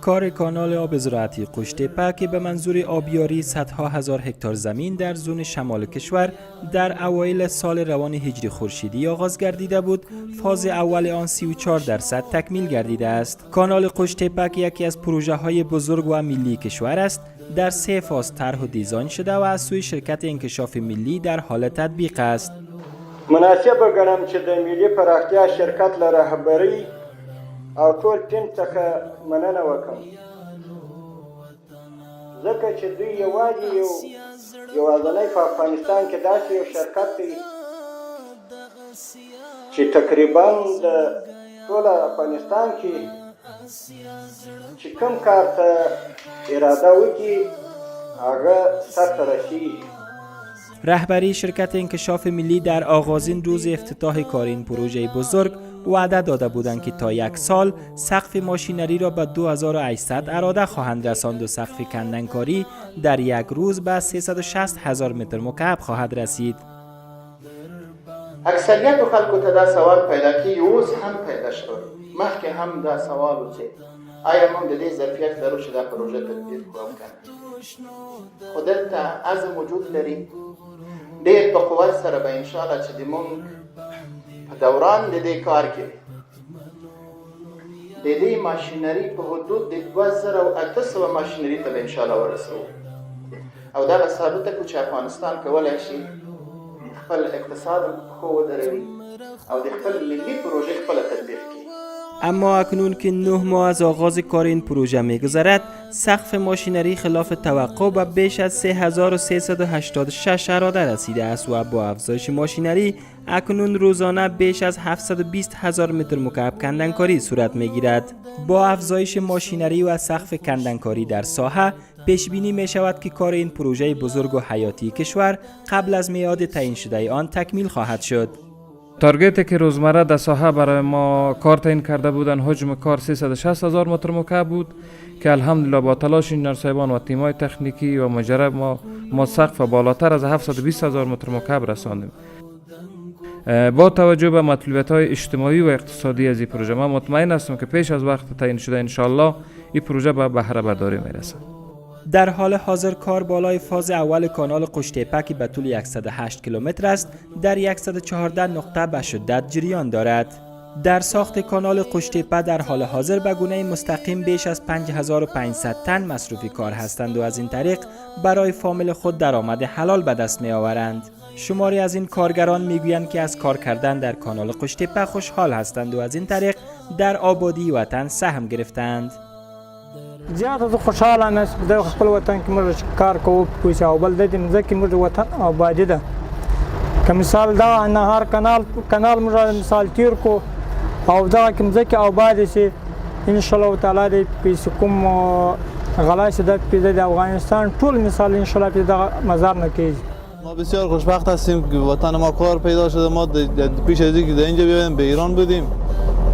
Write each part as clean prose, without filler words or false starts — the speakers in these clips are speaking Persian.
کار کانال آب زراعتی قوشته‌په که به منظور آبیاری صدها هزار هکتار زمین در زون شمال کشور در اوایل سال روان هجری خورشیدی آغاز گردیده بود، فاز اول آن 34% تکمیل گردیده است. کانال قوشته‌په که یکی از پروژه‌های بزرگ و ملی کشور است، در 3 فاز طرح و دیزاین شده و از سوی شرکت انکشاف ملی در حال تطبیق است. مناسب ګڼم چې د ملي پراختیا شرکت له رهبرۍ او ټول ټیم څخه مننه وکړم، ځکه چې دوی یوازینی په افغانستان کې داسې یو شرکت دی چې تقریبا د ټول افغانستان کې چې کوم کار ته اراده وکړي هغه سرته رسیږي. رهبری شرکت انکشاف ملی در آغازین روز افتتاح کار این پروژه بزرگ وعده داده بودند که تا 1 سال سقف ماشینری را به 2800 اراده خواهند رساند و سقف کندنکاری در 1 روز به 360,000 متر مکعب خواهد رسید. اکثریت خلکو ته دا سوال پیدا کیږي، اوس هم پیدا شو، مخکې هم دا سوال و چې آیا موږ د دې ظرفیت لرو چې دا پروژه تطبیق کړو او کنه. خو دلته عزم وجود لري، ډېر په قوت سره به انشاءالله چې د موږ په دوران د دې کار کې د دې ماشینري په حدود د 2800 ماشینري ته به انشاءالله ورسوو او دغه ثابته کړو چې افغانستان کولی شي خپل اقتصاد ښه ودروي او د خپل ملي پروژې خپله تطبیق کړي. اما اکنون که 9 ماه از آغاز کار این پروژه می‌گذرد، سقف ماشینری خلاف توقع به بیش از 3386 اراده رسیده است و با افزایش ماشینری اکنون روزانه بیش از 720,000 متر مکعب کندنکاری صورت می‌گیرد. با افزایش ماشینری و سقف کندنکاری در ساحه پیش بینی می شود که کار این پروژه بزرگ و حیاتی کشور قبل از میعاد تعیین شده آن تکمیل خواهد شد. تارگتی که روزمره در ساحه برای ما کار تعیین کرده بودند، حجم کار 360,000 متر مکعب بود که الحمدلله با تلاش انجینر صاحبان و تیم‌های تکنیکی و مجرب ما سقف بالاتر از 720,000 متر مکعب رساندیم. با توجه به مطلوبیت‌های اجتماعی و اقتصادی از این پروژه من مطمئن هستم که پیش از وقت تعیین شده انشالله این پروژه به بهره برداری میرسد. در حال حاضر کار بالای فاز اول کانال قوشته‌په که به طول 108 کیلومتر است در 114 نقطه به شدت جریان دارد. در ساخت کانال قوشته‌په در حال حاضر به گونه مستقیم بیش از 5500 تن مصروف کار هستند و از این طریق برای فامیل خود درآمد حلال به دست می آورند. شماری از این کارگران میگویند که از کار کردن در کانال قوشته‌په خوشحال هستند و از این طریق در آبادی وطن سهم گرفتند. زیاته زه خوشحاله نه د خپل وطن کې موږ کار کوو پوه او بل د دې ځکه موږ وطن آبادي ده. که مثال دا نهر کانال موږ مثال تیر کو او دا کوم ځکه آباد شي ان شاء الله تعالی د پیسې کوم غلا شي د افغانستان ټول مثال ان شاء الله د مزار نه کیږي. ما بسیار خوشبخت هستیم که وطن ما کار پیدا شده. ما پیش از اینکه در اینجا بیایم به ایران بودیم،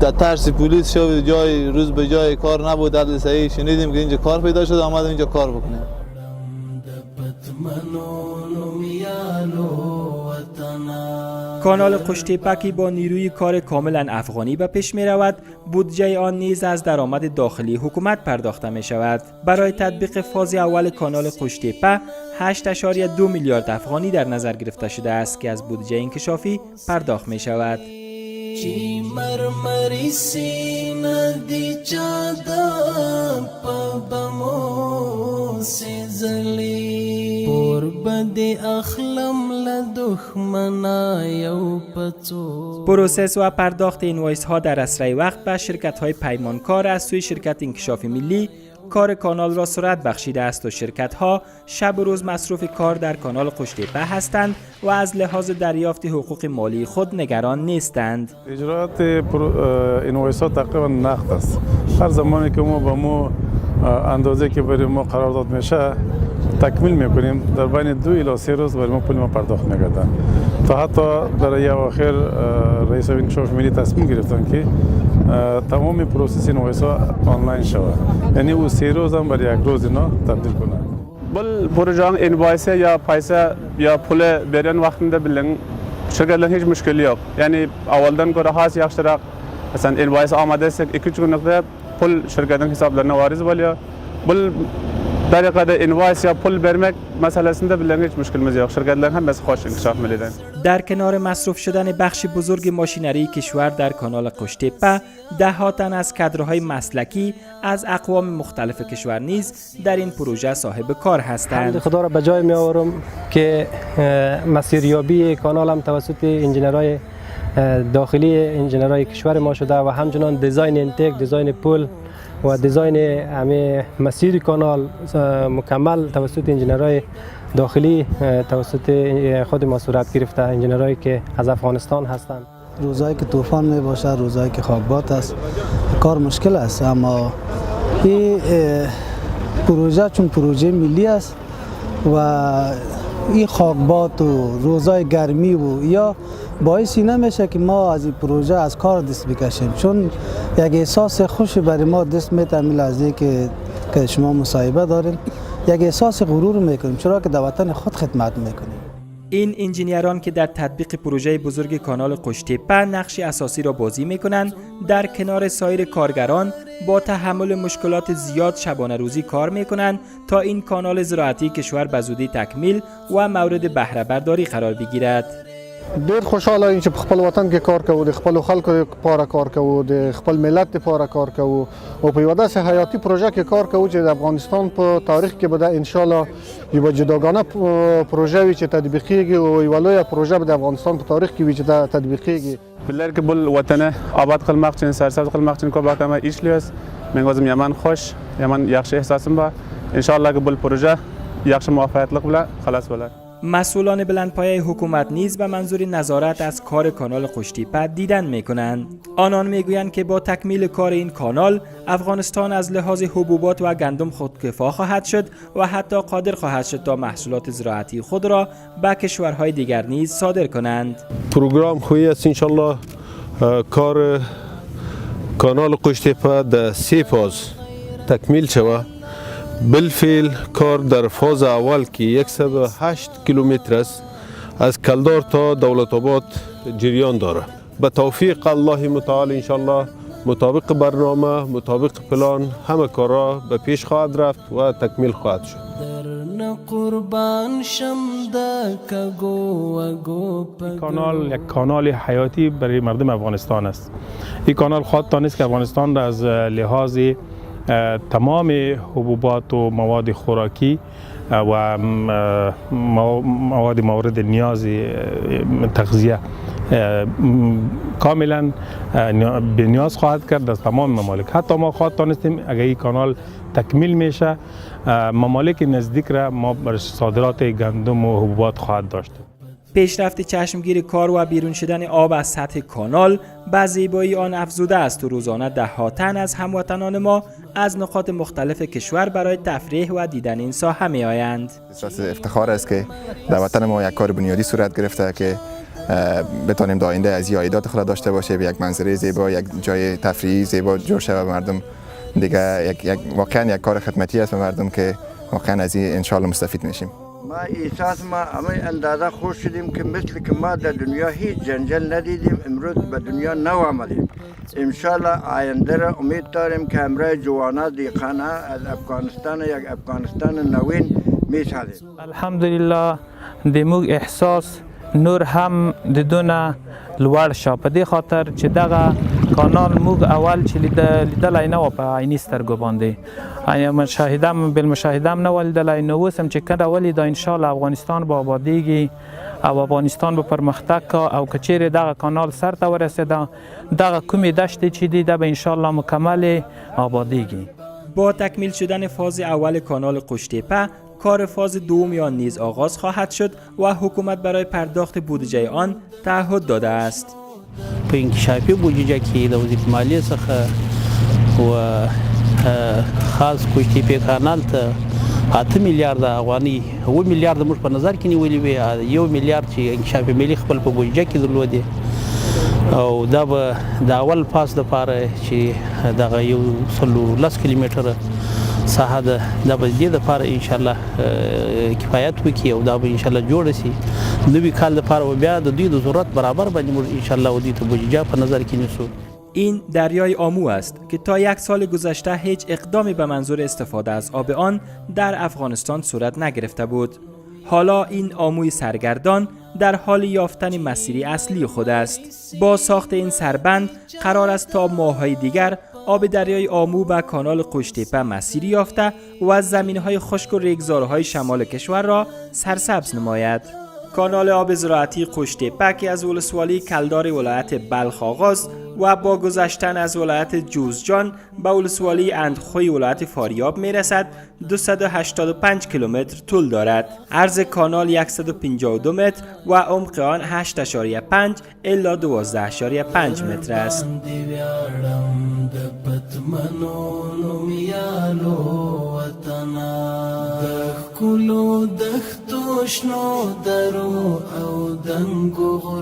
در ترس پلیس شو جای روز به جای کار نبود، در صحیح شنیدیم که اینجا کار پیدا شده، آمدیم اینجا کار بکنیم. کانال قوشته‌په که با نیروی کار کاملا افغانی به پیش می رود، بودجه آن نیز از درآمد داخلی حکومت پرداخته می شود. برای تطبیق فاز اول کانال قوشته‌په 8.2 میلیارد افغانی در نظر گرفته شده است که از بودجه انکشافی پرداخت می شود. چی مرمری سینه دی چادا پبمو سیزلی پور بدی اخلم لدخمنا یو پچو. پروسس و پرداخت اینوایس ها در اسرع وقت به شرکت های پیمانکار از سوی شرکت انکشاف ملی کار کانال را سرعت بخشیده است و شرکت ها شب و روز مصروف کار در کانال قوشته‌په هستند و از لحاظ دریافت حقوق مالی خود نگران نیستند. اجرات اینوایس ها تقریبا نقد است. هر زمانی که ما با ما اندازه که برای ما قرارداد میشه تکمیل میکنیم، در بین 2 الی 3 روز برای ما پول ما پرداخت میگردن. تا حتی در اواخر رئیس انکشاف ملی تصمیم گرفتن که تمام پروسس اینوایس ها آنلاین شود، یعنی او 3 روز هم برای 1 روز اینا تبدیل کنند. بل پروژه اینوایس یا پیسه یا پول بیرون وقتinde bilen شغل هیچ مشکلی yok. Yani اولدن گره هاست یخشترق مثلا انوایس آماده است 2 نقطه پول شرکتان حساب در نوارز بالیا بل طریقه د انوایس یا پول برمک مسئله سنده بلنگیش مشکل مزیاق شرکت لن هم بس خوش انکشاف ملیدن. در کنار مصروف شدن بخش بزرگ ماشینری کشور در کانال قشتیپه، ده‌ها تن از کادرهای مسلکی از اقوام مختلف کشور نیز در این پروژه صاحب کار هستند. خدا را به جای می آورم که مسیریابی کانال هم توسط انجینرهای داخلی انجینرهای کشور ما شده و همچنان دیزاین اینتک، دیزاین پل و دیزاین همه مسیر کانال مکمل توسط انجینرهای داخلی توسط خود ما صورت گرفته، انجینرهایی که از افغانستان هستند. روزایی که طوفان می باشه، روزایی که خاکبات است، کار مشکل است، اما این پروژه چون پروژه ملی است و این خاکبات و روزای گرمی و یا باعثی نمیشه که ما از این پروژه از کار دست بکشیم، چون یک احساس خوشی برای ما دست میتمیل از اینکه که شما مصاحبه دارین، یک احساس غرور میکنیم چرا که در وطن خود خدمت میکنیم. این انجینیران که در تطبیق پروژه بزرگ کانال قشتیپه نقش اساسی را بازی میکنند، در کنار سایر کارگران با تحمل مشکلات زیاد شبانه روزی کار میکنند تا این کانال زراعتی کشور به زودی تکمیل و مورد بهره برداری قرار بگیرد. ډیر خوشاله یم چې په خپل وطن کې کار کوو، د خپل خلکو لپاره کار کوو، د خپل ملت لپاره کار کوو او په یوه داسې حیاتي پروژه کې کار کوو چې د افغانستان په تاریخ کې به د انشاءالله یوه جداګانه پروژه وي چې تطبیقیږي او یوه لویه پروژه به د افغانستان په تاریخ کې وي چې دا تطبیقیږي. بلر که بل وطنه آباد قلمق چین سرسبز قلمق چین که باکمه ایشلیاس منگازم یمن خوش یمن یخش احساسم با انشاءالله که بل پروژه یخش موفقیتlik بله خلاص بله. مسئولان بلندپایه حکومت نیز به منظور نظارت از کار کانال قشتیپه دیدن میکنند. آنان میگویند که با تکمیل کار این کانال افغانستان از لحاظ حبوبات و گندم خودکفا خواهد شد و حتی قادر خواهد شد تا محصولات زراعتی خود را به کشورهای دیگر نیز صادر کنند. پروگرام خویی است انشالله کار کانال قشتیپه در 3 فاز تکمیل شود. بالفعل کار در فاز اول که 108 کیلومتر است از کلدار تا دولت آباد جریان داره. به توفیق الله متعال انشالله مطابق برنامه مطابق پلان همه کارا به پیش خواهد رفت و تکمیل خواهد شد. کانال یک کانال حیاتی برای مردم افغانستان است. این کانال خواهد دانست که افغانستان را از لحاظ تمام حبوبات و مواد خوراکی و مواد مورد نیاز تغذیه کاملا به نیاز خواهد کرد از تمام ممالک. حتی ما خواهد دانستیم اگر این کانال تکمیل میشه ممالک نزدیک را ما بر صادرات گندم و حبوبات خواهد داشت. پیشرفت چشمگیر کار و بیرون شدن آب از سطح کانال به زیبایی آن افزوده است و روزانه ده‌ها تن از هموطنان ما از نقاط مختلف کشور برای تفریح و دیدن این ساحه می آیند. افتخار است که در وطن ما یک کار بنیادی صورت گرفته که بتانیم در آینده از یادات خود داشته باشه، یک منظره زیبا، یک جای تفریحی زیبا جور شود مردم دیگه. واقعا یک کار خدمتی است به مردم که واقعا از این ان شاء الله مستفید میشیم. ما احساس ما همه اندازه خوش شدیم که مثل که ما در دنیا هیچ جنجال ندیدیم، امروز به دنیا نو آمدیم. انشالله آینده را امید داریم که همراه جوانا دیقانه از افغانستان یک افغانستان نوین میسازیم. الحمدلله د موږ احساس نور هم د دونه لوړ شه په دې خاطر چې دغه کانال موږ اول چې لیدلی نه و په عیني سترګو باندې بالمشاهده هم نه و لیدلی، نو اوس هم چې کله ولیده انشاءالله افغانستان به آبادیږي او افغانستان به پرمختګ کا او که چیرې دغه کانال سر ته ورسېده دغه کومې دشتې چې دي به انشاءالله مکمل آبادیږي. با تکمیل شدن فاز اول کانال قشتیپه کار فاز دوم یا نیز آغاز خواهد شد و حکومت برای پرداخت بودجه آن تعهد داده است. په انکشافي بودجه کې د وزارت مالیې څخه و خاص قشتیپه کانال ته 8 میلیارد افغانۍ 7 میلیارد موږ په نظر کې نیولې وې، 1 میلیارد چې انکشاف ملي خپل په بودجه کې درلودې او دا به د اول فاز لپاره چې دغه 110 کیلومتره ساحه ده دا به دې لپاره انشاءالله کفایت وکړي او دا به انشاءالله جوړ شي. نوي کال لپاره بیا د دوی د ضرورت برابر باندې موږ انشاءالله دوی ته بودجه په نظر کې نیسو. این دریای آمو است که تا 1 سال گذشته هیچ اقدامی به منظور استفاده از آب آن در افغانستان صورت نگرفته بود. حالا این آموی سرگردان در حال یافتن مسیری اصلی خود است. با ساخت این سربند قرار است تا ماه‌های دیگر آب دریای آمو به کانال قوشتیپه مسیری یافته و از زمین‌های خشک و ریگزارهای شمال کشور را سرسبز نماید. کانال آب زراعتی قوشتیپه که از ولسوالی کلدار ولایت بلخ آغاز و با گذشتن از ولایت جوزجان به ولسوالی اندخوی ولایت فاریاب می رسد 285 کیلومتر طول دارد. عرض کانال 152 متر و عمق آن 8.5 الی 12.5 متر است. شنو درو او دنګو غرو